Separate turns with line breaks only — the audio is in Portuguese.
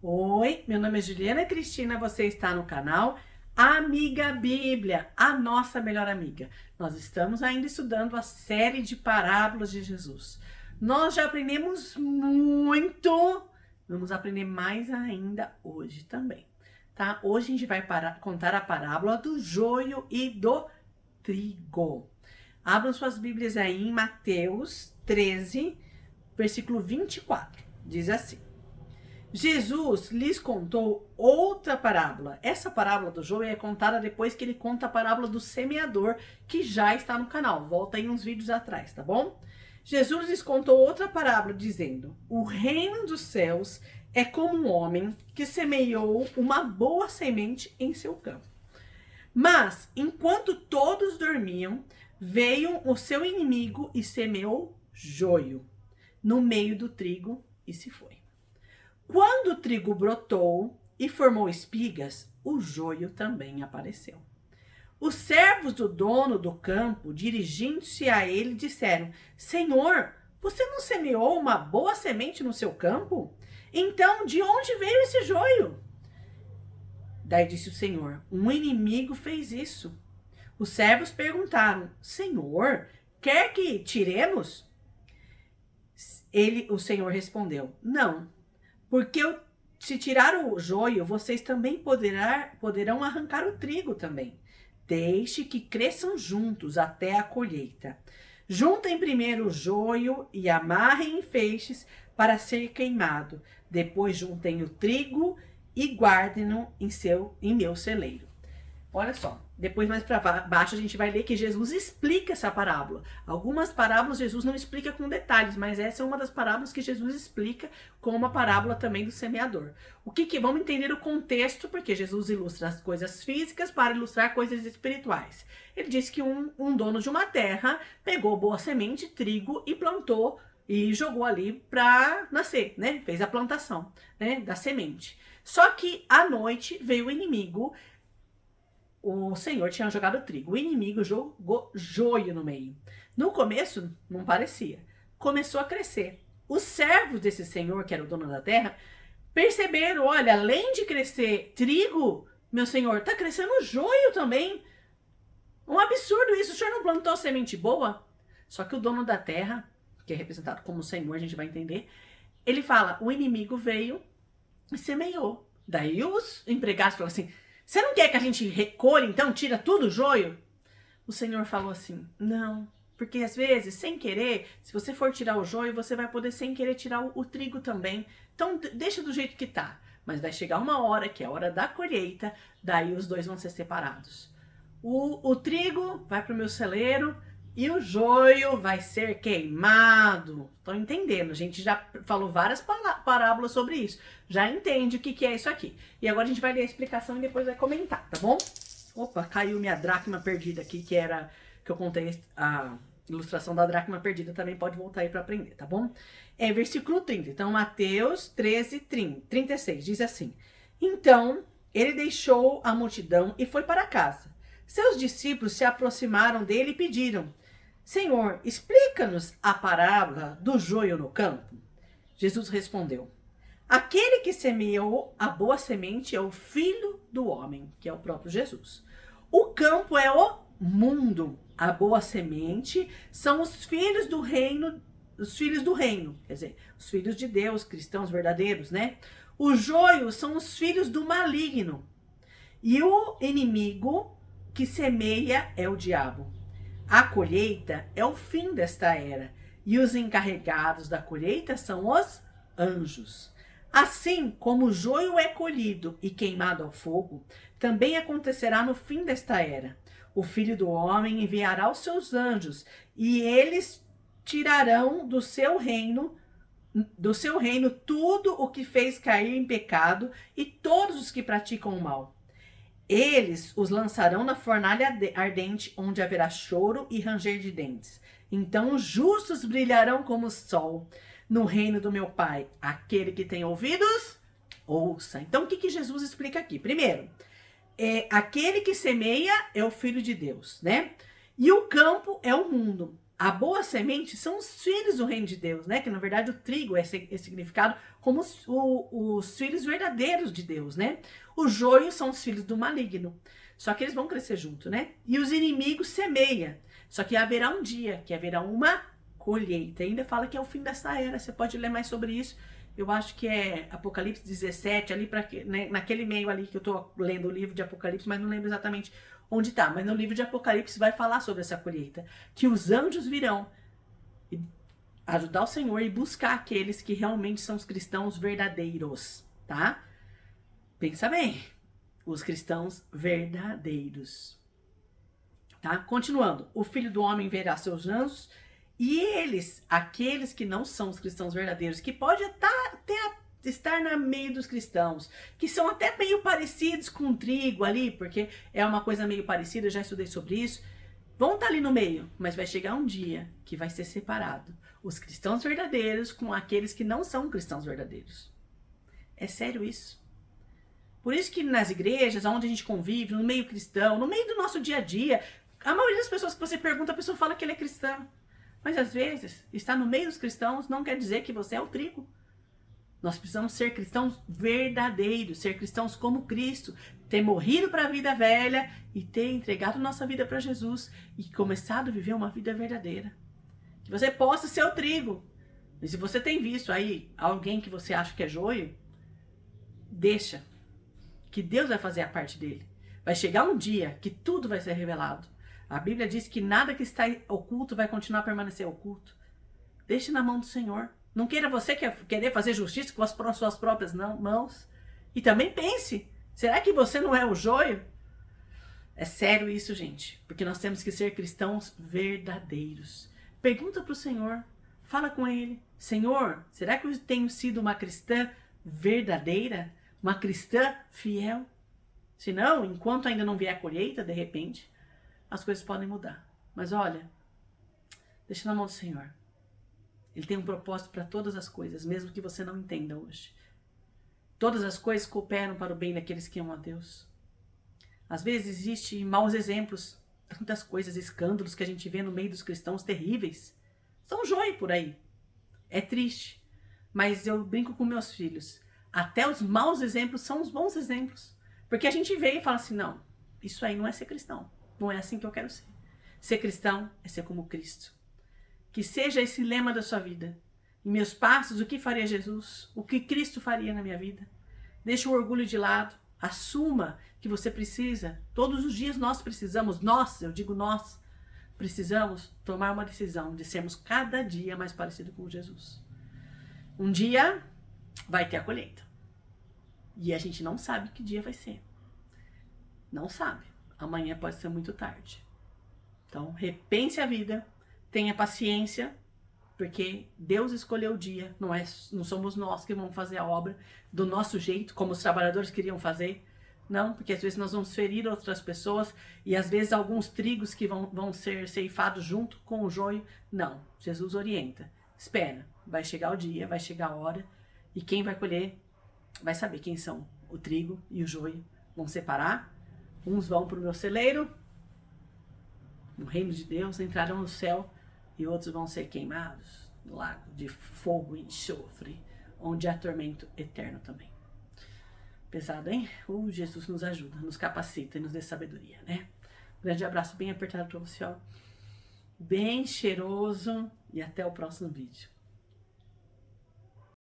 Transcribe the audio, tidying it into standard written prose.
Oi, meu nome é Juliana Cristina, você está no canal Amiga Bíblia, a nossa melhor amiga. Nós estamos ainda estudando a série de parábolas de Jesus. Nós já aprendemos muito, vamos aprender mais ainda hoje também, tá? Hoje a gente vai contar a parábola do joio e do trigo. Abram suas Bíblias aí em Mateus 13, versículo 24. Diz assim: Jesus lhes contou outra parábola. Essa parábola do joio é contada depois que ele conta a parábola do semeador, que já está no canal. Volta aí uns vídeos atrás, tá bom? Jesus lhes contou outra parábola, dizendo: o reino dos céus é como um homem que semeou uma boa semente em seu campo. Mas, enquanto todos dormiam, veio o seu inimigo e semeou joio no meio do trigo e se foi. Quando o trigo brotou e formou espigas, o joio também apareceu. Os servos do dono do campo, dirigindo-se a ele, disseram: Senhor, você não semeou uma boa semente no seu campo? Então, de onde veio esse joio? Daí disse o Senhor: um inimigo fez isso. Os servos perguntaram: Senhor, quer que tiremos? O Senhor respondeu: Não. Porque se tirar o joio, vocês também poderão arrancar o trigo também. Deixe que cresçam juntos até a colheita. Juntem primeiro o joio e amarrem em feixes para ser queimado. Depois juntem o trigo e guardem-no em meu celeiro. Olha só, depois mais para baixo a gente vai ler que Jesus explica essa parábola. Algumas parábolas Jesus não explica com detalhes, mas essa é uma das parábolas que Jesus explica como uma parábola também do semeador. Vamos entender o contexto, porque Jesus ilustra as coisas físicas para ilustrar coisas espirituais. Ele disse que um dono de uma terra pegou boa semente, trigo, e plantou e jogou ali para nascer, né? Fez a plantação, né, da semente. Só que à noite veio o inimigo. O Senhor tinha jogado trigo. O inimigo jogou joio no meio. No começo, não parecia. Começou a crescer. Os servos desse Senhor, que era o dono da terra, perceberam: olha, além de crescer trigo, meu Senhor, tá crescendo joio também. Um absurdo isso. O Senhor não plantou semente boa? Só que o dono da terra, que é representado como o Senhor, a gente vai entender, ele fala: o inimigo veio e semeou. Daí os empregados falam assim: você não quer que a gente recolha, então, tira tudo o joio? O Senhor falou assim: não, porque às vezes, sem querer, se você for tirar o joio, você vai poder sem querer tirar o trigo também. Então, deixa do jeito que tá. Mas vai chegar uma hora, que é a hora da colheita, daí os dois vão ser separados. O trigo vai para o meu celeiro e o joio vai ser queimado. Estão entendendo? A gente já falou várias parábolas sobre isso. Já entende o que é isso aqui. E agora a gente vai ler a explicação e depois vai comentar, tá bom? Opa, caiu minha dracma perdida aqui, que eu contei a ilustração da dracma perdida. Também pode voltar aí para aprender, tá bom? É versículo 30. Então, Mateus 13, 36 diz assim: então ele deixou a multidão e foi para casa. Seus discípulos se aproximaram dele e pediram: Senhor, explica-nos a parábola do joio no campo. Jesus respondeu: aquele que semeou a boa semente é o Filho do Homem, que é o próprio Jesus. O campo é o mundo. A boa semente são os filhos do reino, quer dizer, os filhos de Deus, cristãos verdadeiros, né? O joio são os filhos do maligno. E o inimigo que semeia é o diabo. A colheita é o fim desta era, e os encarregados da colheita são os anjos. Assim como o joio é colhido e queimado ao fogo, também acontecerá no fim desta era. O Filho do Homem enviará os seus anjos, e eles tirarão do seu reino tudo o que fez cair em pecado e todos os que praticam o mal. Eles os lançarão na fornalha ardente, onde haverá choro e ranger de dentes. Então os justos brilharão como o sol no reino do meu Pai. Aquele que tem ouvidos, ouça. Então o que Jesus explica aqui? Primeiro, aquele que semeia é o Filho de Deus, né? E o campo é o mundo. A boa semente são os filhos do reino de Deus, né? Que na verdade o trigo é significado como os filhos verdadeiros de Deus, né? O joio são os filhos do maligno. Só que eles vão crescer junto, né? E os inimigos semeia. Só que haverá um dia que haverá uma colheita. Ainda fala que é o fim dessa era. Você pode ler mais sobre isso. Eu acho que é Apocalipse 17, ali né, naquele meio ali que eu tô lendo o livro de Apocalipse, mas não lembro exatamente onde tá. Mas no livro de Apocalipse vai falar sobre essa colheita. Que os anjos virão ajudar o Senhor e buscar aqueles que realmente são os cristãos verdadeiros, tá? Pensa bem. Os cristãos verdadeiros. Tá? Continuando. O Filho do Homem verá seus anjos e eles, aqueles que não são os cristãos verdadeiros, que pode até estar no meio dos cristãos, que são até meio parecidos com o trigo ali, porque é uma coisa meio parecida, eu já estudei sobre isso, vão estar ali no meio, mas vai chegar um dia que vai ser separado os cristãos verdadeiros com aqueles que não são cristãos verdadeiros. É sério isso. Por isso que nas igrejas, onde a gente convive, no meio cristão, no meio do nosso dia a dia, a maioria das pessoas que você pergunta, a pessoa fala que ele é cristão. Mas às vezes, estar no meio dos cristãos não quer dizer que você é o trigo. Nós precisamos ser cristãos verdadeiros, ser cristãos como Cristo, ter morrido para a vida velha e ter entregado nossa vida para Jesus e começado a viver uma vida verdadeira. Que você possa ser o trigo. E se você tem visto aí alguém que você acha que é joio, deixa. Que Deus vai fazer a parte dele. Vai chegar um dia que tudo vai ser revelado. A Bíblia diz que nada que está oculto vai continuar a permanecer oculto. Deixe na mão do Senhor. Não queira você querer fazer justiça com as suas próprias mãos. E também pense, será que você não é o joio? É sério isso, gente. Porque nós temos que ser cristãos verdadeiros. Pergunta para o Senhor. Fala com Ele. Senhor, será que eu tenho sido uma cristã verdadeira? Uma cristã fiel? Se não, enquanto ainda não vier a colheita, de repente, as coisas podem mudar. Mas olha, deixa na mão do Senhor. Ele tem um propósito para todas as coisas, mesmo que você não entenda hoje. Todas as coisas cooperam para o bem daqueles que amam a Deus. Às vezes existem maus exemplos, tantas coisas, escândalos que a gente vê no meio dos cristãos terríveis. São joio por aí. É triste, mas eu brinco com meus filhos. Até os maus exemplos são os bons exemplos. Porque a gente vê e fala assim, não, isso aí não é ser cristão. Não é assim que eu quero ser. Ser cristão é ser como Cristo. Que seja esse lema da sua vida. Em meus passos, o que faria Jesus? O que Cristo faria na minha vida? Deixe o orgulho de lado. Assuma que você precisa. Todos os dias nós precisamos, eu digo nós, precisamos tomar uma decisão de sermos cada dia mais parecidos com Jesus. Um dia vai ter a colheita. E a gente não sabe que dia vai ser. Não sabe. Amanhã pode ser muito tarde. Então, repense a vida. Tenha paciência. Porque Deus escolheu o dia. Não somos nós que vamos fazer a obra do nosso jeito, como os trabalhadores queriam fazer. Não, porque às vezes nós vamos ferir outras pessoas. E às vezes alguns trigos que vão ser ceifados junto com o joio. Não, Jesus orienta. Espera, vai chegar o dia, vai chegar a hora. E quem vai colher vai saber quem são o trigo e o joio. Vão separar. Uns vão para o meu celeiro, no reino de Deus, entrarão no céu, e outros vão ser queimados no lago de fogo e enxofre, onde há tormento eterno também. Pesado, hein? Jesus nos ajuda, nos capacita e nos dê sabedoria, né? Grande abraço bem apertado para você, ó. Bem cheiroso, e até o próximo vídeo.